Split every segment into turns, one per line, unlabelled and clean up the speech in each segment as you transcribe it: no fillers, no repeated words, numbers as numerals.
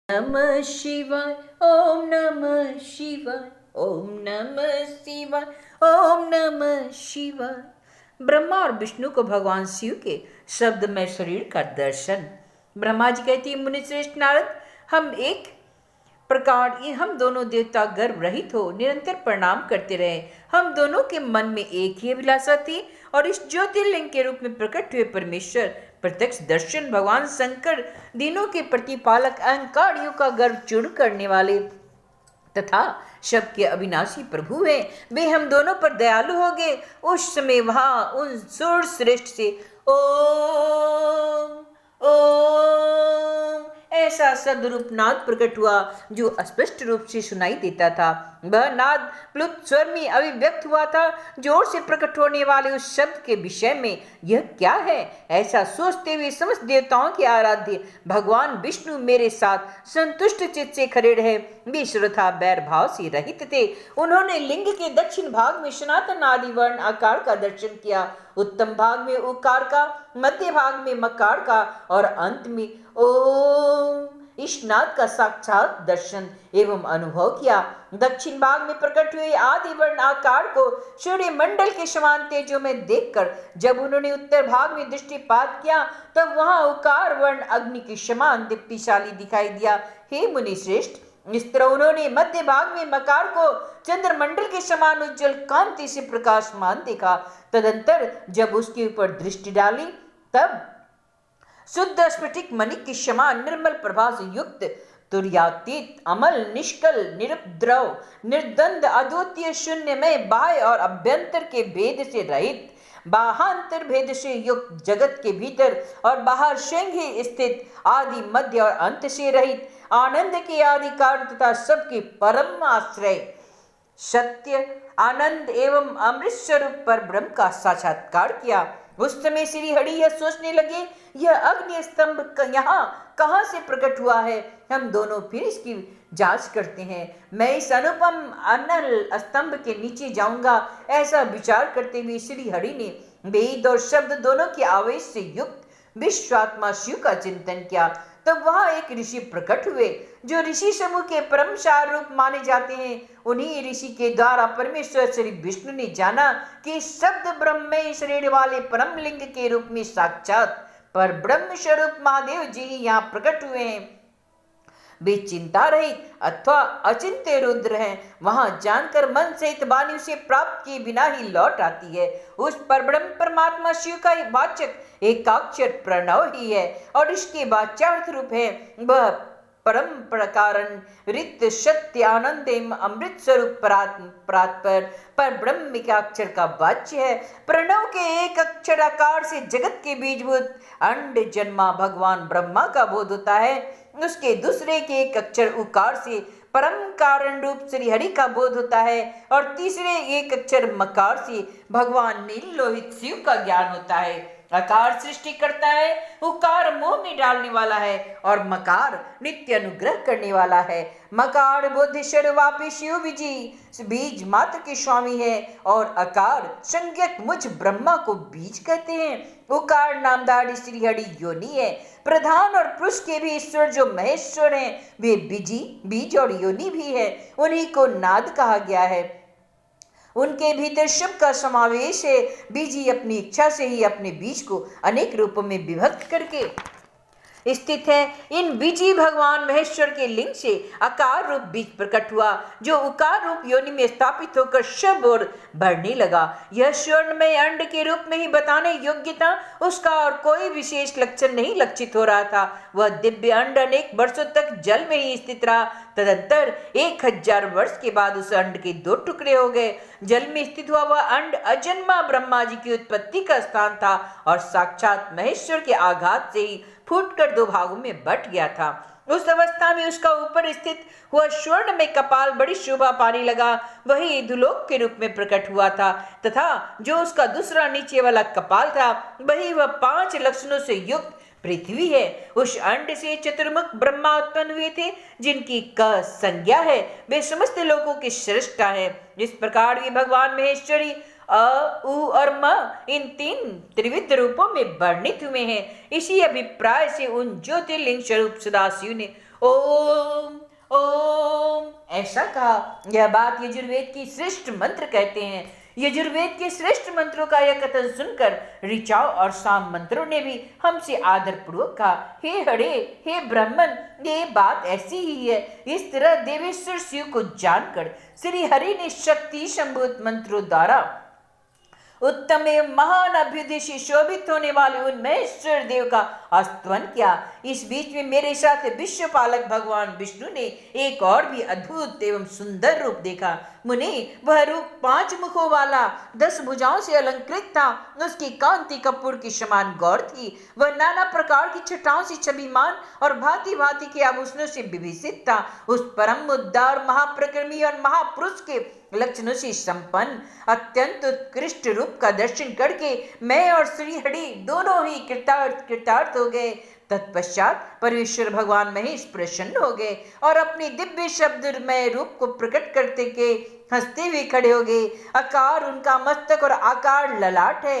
नमः शिवाय ओम नमः शिवाय ओम नमः शिवाय ओम नमः शिवाय। ब्रह्मा और विष्णु को भगवान शिव के शब्द में शरीर का दर्शन। ब्रह्मा जी कहती है, मुनि श्रेष्ठ नारद, हम दोनों देवता गर्भ रहित हो निरंतर प्रणाम करते रहे। हम दोनों के मन में एक ही अभिलाषा थी और इस ज्योतिर्लिंग के रूप में प्रकट हुए परमेश्वर प्रत्यक्ष दर्शन भगवान शंकर, दिनों के प्रतिपालक, अहंकारियों का गर्व चूर्ण करने वाले तथा सबके अविनाशी प्रभु हैं। वे हम दोनों पर दयालु हो गए। उस समय वहां उन सूर श्रेष्ठ से ओम ओम ऐसा सदरूप नाद प्रकट हुआ जो स्पष्ट रूप से सुनाई देता था। वह नाद प्लुत स्वर में अभिव्यक्त हुआ था। जोर से प्रकट होने वाले उस शब्द के विषय में यह क्या है, ऐसा सोचते हुए समस्त देवताओं के आराध्य भगवान विष्णु मेरे साथ संतुष्ट चित्त से खड़े रहे। वे श्रद्धा बैर भाव से रहित थे। उन्होंने लिंग के दक्षिण भाग में सनातन आदि वर्ण आकार का दर्शन किया, उत्तम भाग में उकार का, मध्य भाग में मकार का और अंत में ओम इस नाद का साक्षात दर्शन एवं अनुभव किया। दक्षिण भाग में प्रकट हुए आदि वर्ण आकार को सूर्य मंडल के समान तेजों में देखकर जब उन्होंने उत्तर भाग में दृष्टिपात किया तब वहां उकार वर्ण अग्नि के समान दीप्तिशाली दिखाई दिया। हे मुनि श्रेष्ठ, इस तरह उन्होंने मध्य भाग में मकार को चंद्रमंडल के समान उज्जवल कांति से प्रकाशमान देखा। तदंतर जब उसके ऊपर दृष्टि डाली तब शुद्ध स्फटिक मणि के समान निर्मल प्रभा से युक्त, तुर्यातीत, अमल, निष्कल, निरुपद्रव, निर्द्वंद, अद्वितीय, शून्यमय, बाह्य और अभ्यंतर के भेद से रहित, बाहांतर भेद से युक्त, जगत के भीतर और बाहर स्वयं ही स्थित, आदि मध्य और अंत से रहित, आनंद के आदि कारण तथा सबके परम आश्रय, सत्य, आनंद एवं अमृत स्वरूप पर ब्रह्म का साक्षात्कार किया। उस समय श्री हरि यह सोचने लगे, यह अग्नि स्तंभ यहाँ कहाँ से प्रकट हुआ है। हम दोनों फिर इसकी जांच करते हैं। मैं इस अनुपम अनल स्तंभ के नीचे जाऊंगा। ऐसा विचार करते हुए श्री हरि ने वेद और शब्द दोनों के आवेश से युक्त विश्वात्मा शिव का चिंतन किया। तब वहां एक ऋषि प्रकट हुए जो ऋषि समूह के परम सार रूप माने जाते हैं। उन्हीं ऋषि के द्वारा परमेश्वर श्री विष्णु ने जाना कि शब्द ब्रह्ममय शरीर वाले परम लिंग के रूप में साक्षात पर ब्रह्म स्वरूप महादेव जी ही यहाँ प्रकट हुए हैं। वे चिंता रहित अथवा अचिंत्य रुद्र हैं। वहां जानकर मन सहित वाणी उसे प्राप्त किए बिना ही लौट आती है। उस परब्रह्म परमात्मा शिव का वाचक एकाक्षर प्रणव ही है और इसके वाच्यार्थ रूप है वह परम प्रकारण रित सत्य आनंद एवं अमृत स्वरूप परात्पर पर ब्रह्म के अक्षर का वाच्य है। प्रणव के एक अक्षर आकार से जगत के बीजभूत अंड जन्मा भगवान ब्रह्मा का बोध होता है। उसके दूसरे के एक अक्षर उकार से परम कारण रूप श्री हरि का बोध होता है और तीसरे एक अक्षर मकार से भगवान नील लोहित शिव का ज्ञान होता है। अकार सृष्टि करता है, उकार मोह में डालने वाला है और मकार नित्य अनुग्रह करने वाला है। मकार बुद्धेश्वर वापी शिव बीज मात्र के स्वामी है और अकार संज्ञक मुझ ब्रह्मा को बीज कहते हैं। उकार नामधारी श्री हरि योनि है। प्रधान और पुरुष के भी ईश्वर जो महेश्वर हैं वे बीज और योनि भी है। उन्हीं को नाद कहा गया है। उनके भीतर शिव का समावेश है। बीजी अपनी इच्छा से ही अपने बीज को अनेक रूपों में विभक्त करके स्थित है। इन बीजी भगवान महेश्वर के लिंग से आकार रूप बीज प्रकट हुआ जो उकार रूप योनि में स्थापित होकर शब और बढ़ने लगा। यह स्वर्णमय अंड के रूप में ही बताने योग्य था। उसका और कोई विशेष लक्षण नहीं लक्षित हो रहा था। वह दिव्य अंड अनेक वर्षों तक जल में ही स्थित रहा। तदंतर 1000 वर्ष के बाद उस अंड के 2 टुकड़े हो गए। जल में स्थित हुआ वह अंड अजन्मा ब्रह्मा जी की उत्पत्ति का स्थान था और साक्षात महेश्वर के आघात से ही फूटकर 2 भागों में बट गया था। उस अवस्था में उसका ऊपर स्थित हुआ स्वर्ण में कपाल बड़ी शोभा पाने लगा। वही दुलोक के रूप में प्रकट हुआ था तथा जो उसका दूसरा नीचे वाला कपाल था वही वह 5 लक्षणों से युक्त पृथ्वी है। उस अंड से चतुर्मुख ब्रह्मा उत्पन्न हुए थे जिनकी क संज्ञा है। वे समस्त लोगों की श्रेष्ठता है। इस प्रकार वे भगवान महेश्वरी अ, उ और म इन 3 त्रिविध रूपों में वर्णित हुए हैं। इसी अभिप्राय से उन ज्योतिर्लिंग स्वरूप सदाशिव ने ओम ओम ऐसा कहा। यह बात यजुर्वेद की श्रेष्ठ मंत्र कहते हैं। यजुर्वेद के श्रेष्ठ मंत्रों का यह कथन सुनकर ऋचाव और साम मंत्रों ने भी हमसे आदर पूर्वक कहा, हे हरे, हे ब्राह्मण, ये बात ऐसी ही है। इस तरह देवेश्वर शिव को जानकर श्री हरि ने शक्ति संभूत मंत्रों द्वारा उत्तम एवं महान अभ्युदय से शोभित होने वाले उन महेश्वर देव का स्तवन किया। इस बीच में मेरे साथ विश्व पालक भगवान विष्णु ने एक और भी अद्भुत एवं सुंदर रूप देखा। मुनि, वह रूप 5 मुखों वाला 10 भुजाओं से अलंकृत था। उसकी कांति कपूर की समान गौर थी। वह नाना प्रकार की छटाओं से छविमान और भांति भांति के आभूषणों से विभूषित था। उस परम उद्धार महाप्रक्रमी और महापुरुष के लक्षणों से संपन्न अत्यंत उत्कृष्ट रूप का दर्शन करके मैं और श्री हरि दोनों ही कृतार्थ हो गए। तत्पश्चात परमेश्वर भगवान महेश प्रसन्न हो गए और अपने दिव्य शब्दमय रूप को प्रकट करते के हंसते हुए खड़े हो गए। आकार उनका मस्तक और आकार ललाट है।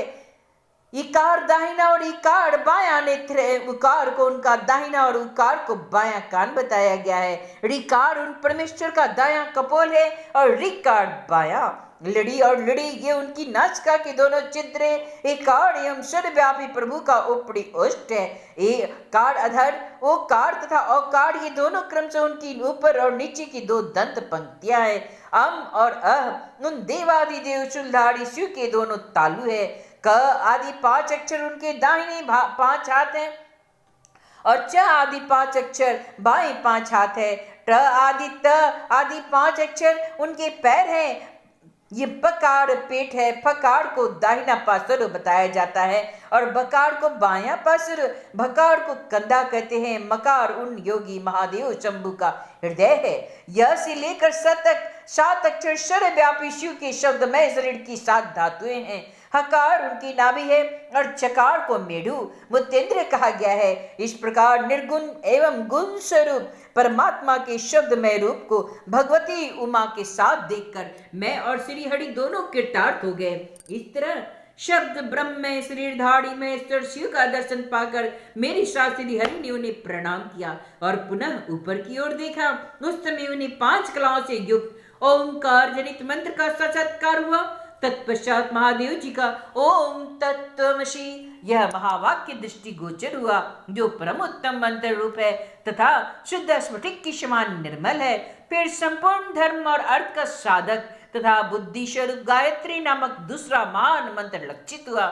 इकार दाहिना और इकार बायां नेत्र है। उकार को उनका दाहिना और उकार को बायां कान बताया गया है। ऋकार उन परमेश्वर का दायां कपोल है और ऋकार बायां। लड़ी और लड़ी ये उनकी नासिका के दोनों छिद्र है। एकार एवं सर्वव्यापी प्रभु का ऊपरी ओष्ठ है। कार अधर, ओकार तथा औकार ये दोनों क्रम से उनकी ऊपर और नीचे की 2 दंत पंक्तियां है। अम और अह उन देवादिदेव शूलधारी शिव के दोनों तालु है। क आदि 5 अक्षर उनके दाहिने 5 हाथ हैं और च आदि 5 अक्षर बाएं 5 हाथ है। ट आदि त आदि 5 अक्षर उनके पैर हैं। ये बकार पेट है। फकार को दाहिना पार्श्व बताया जाता है और बकार को बायां पार्श्व, भकार को कंधा कहते हैं। मकार उन योगी महादेव शंभु का हृदय है। यह से लेकर स तक 7 अक्षर सर्वव्यापी शिव के शब्दमय शरीर की 7 धातुएं हैं। हकार उनकी नाभि है और चकार को मेढु मुतेंद्र कहा गया है। इस प्रकार निर्गुण एवं गुण स्वरूप परमात्मा के शब्दमय रूप को भगवती उमा के साथ देखकर मैं और श्री हरि दोनों कृतार्थ हो गए। इस तरह शब्द ब्रह्म में शरीरधारी में ईश्वर शिव का दर्शन पाकर मेरी शास्त्री हरि ने उन्हें प्रणाम किया और पुनः ऊपर की ओर देखा। उस समय उन्हें 5 कलाओं से युक्त ओंकार जनित मंत्र का साक्षात्कार हुआ। तत्पश्चात महादेव जी का ओम तत्त्वमसि यह महावाक्य दृष्टि गोचर हुआ, जो परम उत्तम मंत्र रूप है तथा शुद्ध स्फटिक की समान निर्मल है। फिर संपूर्ण धर्म और अर्थ का साधक तथा बुद्धि स्वरूप गायत्री नामक दूसरा महान मंत्र लक्षित हुआ,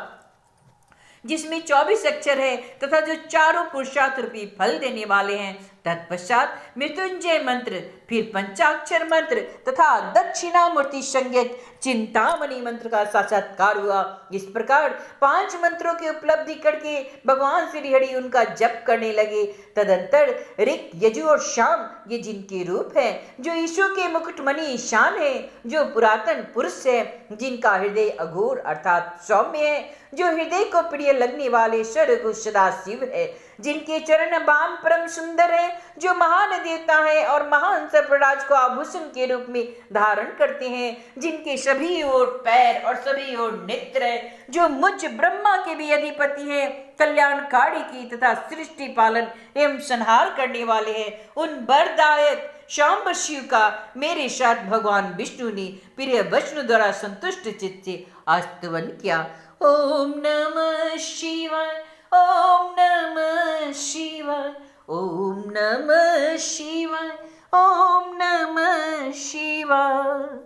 जिसमें 24 अक्षर है तथा जो चारों पुरुषार्थ रूपी फल देने वाले हैं। तत्पश्चात मृत्युंजय मंत्र, फिर पंचाक्षर मंत्र तथा दक्षिणामूर्ति संज्ञक चिंतामणि मंत्र का साक्षात्कार हुआ। इस प्रकार 5 मंत्रों की उपलब्धि करके भगवान श्री हरि उनका जप करने लगे। तदंतर ऋक, यजु और शाम ये जिनके रूप है, जो ईश्वर के मुकुटमणि ईशान है, जो पुरातन पुरुष है, जिनका हृदय अघोर अर्थात सौम्य है, जो हृदय को प्रिय लगने वाले सर्वगुण सदा शिव है, जिनके चरण बाम परम सुंदर है, जो महान देवता है और महान सर्पराज को आभूषण के रूप में धारण करते हैं, जिनके सभी ओर पैर और सभी ओर नेत्र है, जो मुझ ब्रह्मा के भी अधिपति है, कल्याणकारी की तथा सृष्टि पालन एवं संहार करने वाले हैं, उन वरदायक शांब शिव का मेरे साथ भगवान विष्णु ने प्रिय वचन द्वारा संतुष्ट चित्त से आस्तवन किया। ओम नमः शिवाय, ओम नमः शिवाय, ओम नमः शिवाय, ओम नमः शिवाय।